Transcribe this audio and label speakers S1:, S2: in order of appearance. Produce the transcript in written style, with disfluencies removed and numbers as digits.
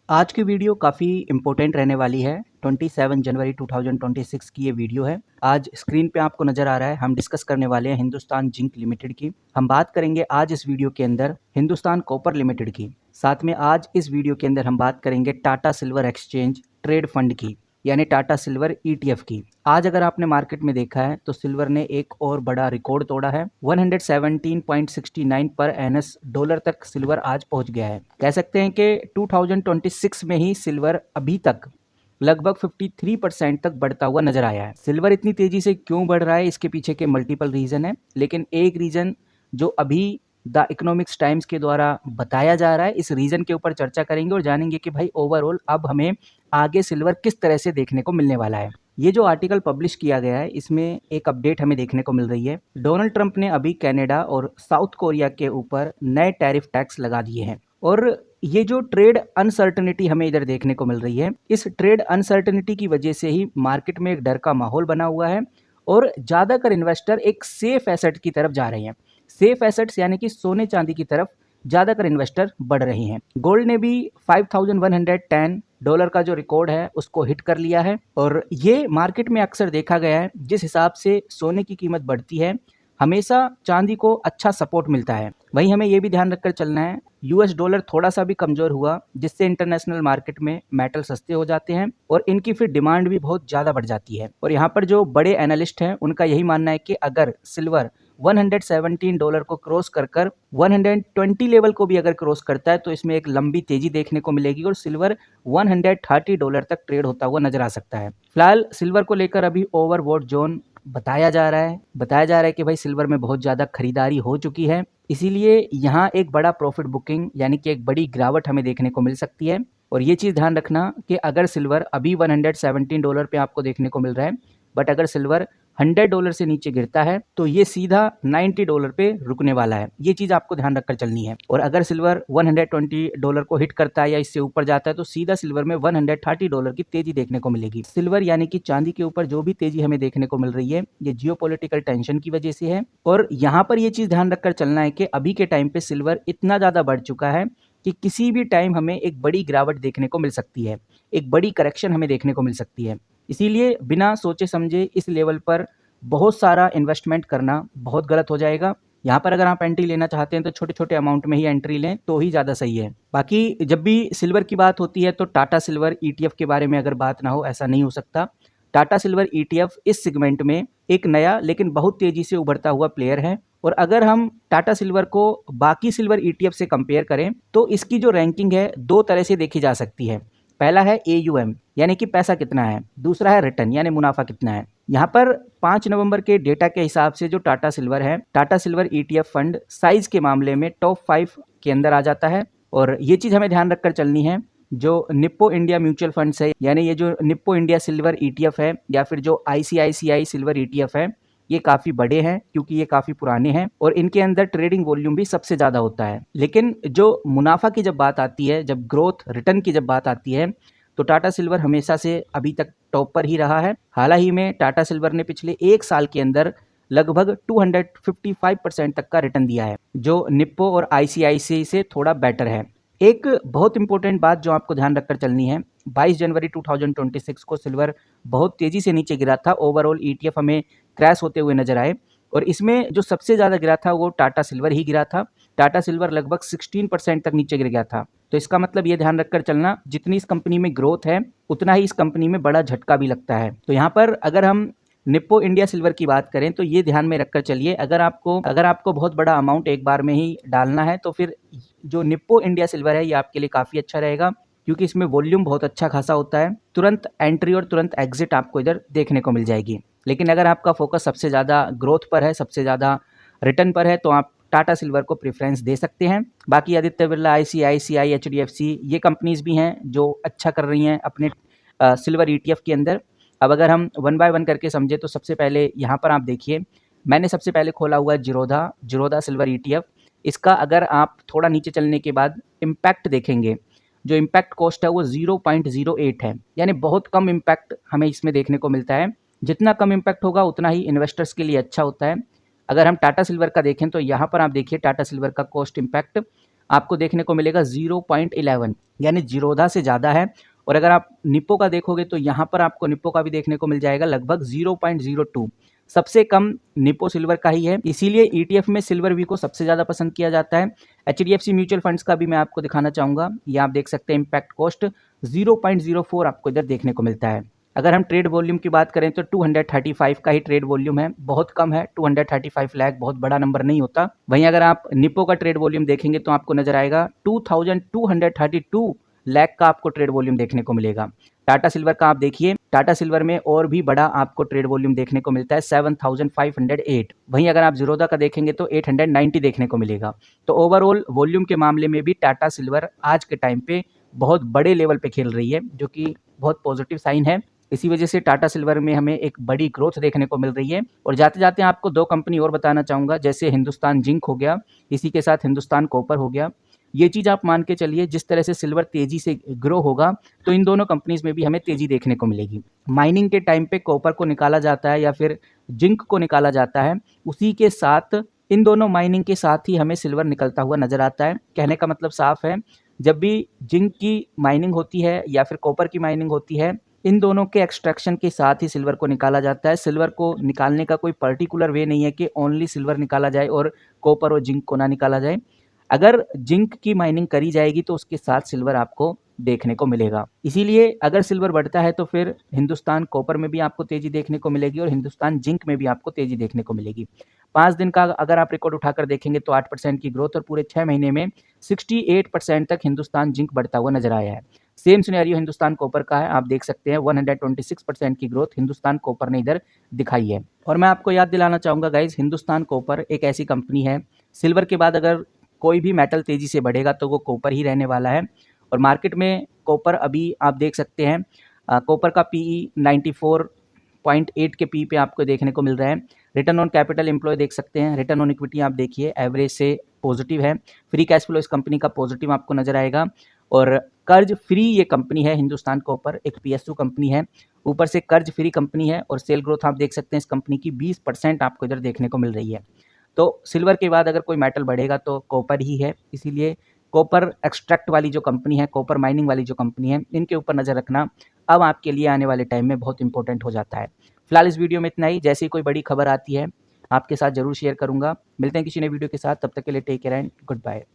S1: आज की वीडियो काफ़ी इम्पोर्टेंट रहने वाली है। 27 जनवरी 2026 की ये वीडियो है। आज स्क्रीन पे आपको नज़र आ रहा है, हम डिस्कस करने वाले हैं हिंदुस्तान जिंक लिमिटेड की। हम बात करेंगे आज इस वीडियो के अंदर हिंदुस्तान कॉपर लिमिटेड की। साथ में आज इस वीडियो के अंदर हम बात करेंगे Tata silver exchange trade fund की, यानी टाटा सिल्वर ईटीएफ की। आज अगर आपने मार्केट में देखा है तो सिल्वर ने एक और बड़ा रिकॉर्ड तोड़ा है। 117.69 पर एनएस डॉलर तक सिल्वर आज पहुंच गया है। कह सकते हैं कि 2026 में ही सिल्वर अभी तक लगभग 53% तक बढ़ता हुआ नजर आया है। सिल्वर इतनी तेजी से क्यों बढ़ रहा है, इसके पीछे के मल्टीपल रीजन है, लेकिन एक रीजन जो अभी द इकोनॉमिक्स टाइम्स के द्वारा बताया जा रहा है, इस रीजन के ऊपर चर्चा करेंगे और जानेंगे कि भाई ओवरऑल अब हमें आगे सिल्वर किस तरह से देखने को मिलने वाला है। ये जो आर्टिकल पब्लिश किया गया है, इसमें एक अपडेट हमें देखने को मिल रही है। डोनाल्ड ट्रंप ने अभी कनाडा और साउथ कोरिया के ऊपर नए टैरिफ टैक्स लगा दिए हैं और ये जो ट्रेड अनसर्टनिटी हमें इधर देखने को मिल रही है, इस ट्रेड अनसर्टनिटी की वजह से ही मार्केट में एक डर का माहौल बना हुआ है और ज़्यादातर इन्वेस्टर एक सेफ एसेट की तरफ जा रहे हैं। सेफ एसेट्स यानी कि सोने चांदी की तरफ ज़्यादातर इन्वेस्टर बढ़ रहे हैं। गोल्ड ने भी $5,110 का जो रिकॉर्ड है उसको हिट कर लिया है और ये मार्केट में अक्सर देखा गया है, जिस हिसाब से सोने की कीमत बढ़ती है हमेशा चांदी को अच्छा सपोर्ट मिलता है। वहीं हमें यह भी ध्यान रखकर चलना है, यूएस डॉलर थोड़ा सा भी कमजोर हुआ जिससे इंटरनेशनल मार्केट में मेटल सस्ते हो जाते हैं और इनकी फिर डिमांड भी बहुत ज़्यादा बढ़ जाती है। और यहाँ पर जो बड़े एनालिस्ट हैं उनका यही मानना है कि अगर सिल्वर $117 को क्रॉस कर 120 लेवल को भी अगर क्रॉस करता है तो इसमें एक लंबी तेजी देखने को मिलेगी और सिल्वर $130 तक ट्रेड होता हुआ नजर आ सकता है। फिलहाल सिल्वर को लेकर अभी ओवरबॉट जोन बताया जा रहा है कि भाई सिल्वर में बहुत ज़्यादा खरीदारी हो चुकी है, इसीलिए यहाँ एक बड़ा प्रॉफिट बुकिंग यानी कि एक बड़ी गिरावट हमें देखने को मिल सकती है। और ये चीज़ ध्यान रखना कि अगर सिल्वर अभी $117 पे आपको देखने को मिल रहा है, बट अगर सिल्वर $100 से नीचे गिरता है तो ये सीधा $90 पे रुकने वाला है। ये चीज़ आपको ध्यान रखकर चलनी है। और अगर सिल्वर $120 को हिट करता है या इससे ऊपर जाता है तो सीधा सिल्वर में $130 की तेजी देखने को मिलेगी। सिल्वर यानी कि चांदी के ऊपर जो भी तेजी हमें देखने को मिल रही है ये जियोपॉलिटिकल टेंशन की वजह से है। और यहाँ पर ये चीज़ ध्यान रखकर चलना है कि अभी के टाइम पे सिल्वर इतना ज़्यादा बढ़ चुका है कि किसी भी टाइम हमें एक बड़ी गिरावट देखने को मिल सकती है, एक बड़ी करेक्शन हमें देखने को मिल सकती है। इसीलिए बिना सोचे समझे इस लेवल पर बहुत सारा इन्वेस्टमेंट करना बहुत गलत हो जाएगा। यहाँ पर अगर आप एंट्री लेना चाहते हैं तो छोटे छोटे अमाउंट में ही एंट्री लें तो ही ज़्यादा सही है। बाकी जब भी सिल्वर की बात होती है तो टाटा सिल्वर ईटीएफ के बारे में अगर बात ना हो, ऐसा नहीं हो सकता। टाटा सिल्वर ईटीएफ इस सेगमेंट में एक नया लेकिन बहुत तेजी से उभरता हुआ प्लेयर है और अगर हम टाटा सिल्वर को बाकी सिल्वर ईटीएफ से कंपेयर करें तो इसकी जो रैंकिंग है दो तरह से देखी जा सकती है। पहला है एयूएम यानी कि पैसा कितना है, दूसरा है रिटर्न यानी मुनाफा कितना है। यहाँ पर 5 नवंबर के डेटा के हिसाब से जो टाटा सिल्वर है, Tata silver ETF fund size के मामले में टॉप 5 के अंदर आ जाता है। और ये चीज़ हमें ध्यान रखकर चलनी है, जो निप्पो इंडिया म्यूचुअल फंड्स है यानी ये जो निप्पो इंडिया सिल्वर ईटीएफ है या फिर जो आईसीआईसीआई सिल्वर ईटीएफ है, ये काफ़ी बड़े हैं क्योंकि ये काफ़ी पुराने हैं और इनके अंदर ट्रेडिंग वॉल्यूम भी सबसे ज़्यादा होता है। लेकिन जो मुनाफा की जब बात आती है, जब ग्रोथ रिटर्न की जब बात आती है, तो टाटा सिल्वर हमेशा से अभी तक टॉप पर ही रहा है। हाल ही में टाटा सिल्वर ने पिछले एक साल के अंदर लगभग 255% तक का रिटर्न दिया है, जो निप्पो और आईसीआईसीआई से थोड़ा बेटर है। एक बहुत इंपॉर्टेंट बात जो आपको ध्यान रखकर चलनी है, 22 जनवरी 2026 को सिल्वर बहुत तेजी से नीचे गिरा था। ओवरऑल ईटीएफ हमें क्रैश होते हुए नजर आए और इसमें जो सबसे ज़्यादा गिरा था वो टाटा सिल्वर ही गिरा था। टाटा सिल्वर लगभग 16% तक नीचे गिर गया था। तो इसका मतलब ये ध्यान रखकर चलना, जितनी इस कंपनी में ग्रोथ है उतना ही इस कंपनी में बड़ा झटका भी लगता है। तो यहाँ पर अगर हम निप्पो इंडिया सिल्वर की बात करें तो ये ध्यान में रखकर चलिए, अगर आपको बहुत बड़ा अमाउंट एक बार में ही डालना है तो फिर जो निप्पो इंडिया सिल्वर है ये आपके लिए काफ़ी अच्छा रहेगा क्योंकि इसमें वॉल्यूम बहुत अच्छा खासा होता है। तुरंत एंट्री और तुरंत एग्जिट आपको इधर देखने को मिल जाएगी। लेकिन अगर आपका फोकस सबसे ज़्यादा ग्रोथ पर है, सबसे ज़्यादा रिटर्न पर है, तो आप टाटा सिल्वर को प्रेफरेंस दे सकते हैं। बाकी आदित्य बिरला, आईसीआईसीआई, एचडीएफसी ये कंपनीज भी हैं जो अच्छा कर रही हैं अपने सिल्वर ईटीएफ के अंदर। अब अगर हम वन बाय वन करके समझे तो सबसे पहले यहाँ पर आप देखिए, मैंने सबसे पहले खोला हुआ जीरोधा सिल्वर ईटीएफ। इसका अगर आप थोड़ा नीचे चलने के बाद इम्पैक्ट देखेंगे, जो इम्पैक्ट कॉस्ट है वो 0.08 है, यानी बहुत कम इम्पैक्ट हमें इसमें देखने को मिलता है। जितना कम इम्पैक्ट होगा उतना ही इन्वेस्टर्स के लिए अच्छा होता है। अगर हम टाटा सिल्वर का देखें तो यहाँ पर आप देखिए टाटा सिल्वर का कॉस्ट इम्पैक्ट आपको देखने को मिलेगा 0.11, यानी जीरोधा से ज़्यादा है। और अगर आप निप्पो का देखोगे तो यहाँ पर आपको निप्पो का भी देखने को मिल जाएगा लगभग 0.02। सबसे कम निप्पो सिल्वर का ही है, इसीलिए ईटीएफ में सिल्वर वी को सबसे ज़्यादा पसंद किया जाता है। एचडीएफसी म्यूचुअल फंड्स का भी मैं आपको दिखाना चाहूँगा, ये आप देख सकते हैं इम्पैक्ट कॉस्ट 0.04 आपको इधर देखने को मिलता है। अगर हम ट्रेड वॉल्यूम की बात करें तो 235 का ही ट्रेड वॉल्यूम है, बहुत कम है। 235 लाख बहुत बड़ा नंबर नहीं होता। वहीं अगर आप निप्पो का ट्रेड वॉल्यूम देखेंगे तो आपको नजर आएगा 2232 लाख का आपको ट्रेड वॉल्यूम देखने को मिलेगा। टाटा सिल्वर का आप देखिए, टाटा सिल्वर में और भी बड़ा आपको ट्रेड वॉल्यूम देखने को मिलता है 7508। वहीं अगर आप जीरोधा का देखेंगे तो 890 देखने को मिलेगा। तो ओवरऑल वॉल्यूम के मामले में भी टाटा सिल्वर आज के टाइम पे बहुत बड़े लेवल पे खेल रही है, जो कि बहुत पॉजिटिव साइन है। इसी वजह से टाटा सिल्वर में हमें एक बड़ी ग्रोथ देखने को मिल रही है। और जाते जाते आपको दो कंपनी और बताना चाहूँगा, जैसे हिंदुस्तान जिंक हो गया, इसी के साथ हिंदुस्तान कॉपर हो गया। ये चीज़ आप मान के चलिए, जिस तरह से सिल्वर तेजी से ग्रो होगा तो इन दोनों कंपनीज में भी हमें तेजी देखने को मिलेगी। माइनिंग के टाइम पे कॉपर को निकाला जाता है या फिर जिंक को निकाला जाता है, उसी के साथ इन दोनों माइनिंग के साथ ही हमें सिल्वर निकलता हुआ नजर आता है। कहने का मतलब साफ है, जब भी जिंक की माइनिंग होती है या फिर कॉपर की माइनिंग होती है, इन दोनों के एक्सट्रैक्शन के साथ ही सिल्वर को निकाला जाता है। सिल्वर को निकालने का कोई पर्टिकुलर वे नहीं है कि ओनली सिल्वर निकाला जाए और कॉपर और जिंक को ना निकाला जाए। अगर जिंक की माइनिंग करी जाएगी तो उसके साथ सिल्वर आपको देखने को मिलेगा। इसीलिए अगर सिल्वर बढ़ता है तो फिर हिंदुस्तान कॉपर में भी आपको तेजी देखने को मिलेगी और हिंदुस्तान जिंक में भी आपको तेजी देखने को मिलेगी। 5 दिन का अगर आप रिकॉर्ड उठाकर देखेंगे तो 8% की ग्रोथ और पूरे 6 महीने में 68% तक हिंदुस्तान जिंक बढ़ता हुआ नजर आया है। सेम सिनेरियो हिंदुस्तान कॉपर का है, आप देख सकते हैं 126% की ग्रोथ हिंदुस्तान कॉपर ने इधर दिखाई है। और मैं आपको याद दिलाना चाहूँगा गाइज, हिंदुस्तान कॉपर एक ऐसी कंपनी है, सिल्वर के बाद अगर कोई भी मेटल तेजी से बढ़ेगा तो वो कॉपर ही रहने वाला है। और मार्केट में कॉपर अभी आप देख सकते हैं, कॉपर का पीई 94.8 के पी पे आपको देखने को मिल रहा है। रिटर्न ऑन कैपिटल एम्प्लॉय देख सकते हैं, रिटर्न ऑन इक्विटी आप देखिए एवरेज से पॉजिटिव है। फ्री कैश फ्लो इस कंपनी का पॉजिटिव आपको नजर आएगा। और कर्ज फ्री ये कंपनी है हिंदुस्तान कॉपर, एक पीएसयू कंपनी है, ऊपर से कर्ज फ्री कंपनी है। और सेल ग्रोथ आप देख सकते हैं इस कंपनी की 20% आपको इधर देखने को मिल रही है। तो सिल्वर के बाद अगर कोई मेटल बढ़ेगा तो कॉपर ही है, इसीलिए कॉपर एक्सट्रैक्ट वाली जो कंपनी है, कॉपर माइनिंग वाली जो कंपनी है, इनके ऊपर नज़र रखना अब आपके लिए आने वाले टाइम में बहुत इंपॉर्टेंट हो जाता है। फिलहाल इस वीडियो में इतना ही, जैसे ही कोई बड़ी खबर आती है आपके साथ जरूर शेयर करूंगा। मिलते हैं किसी नए वीडियो के साथ, तब तक के लिए take care and good bye.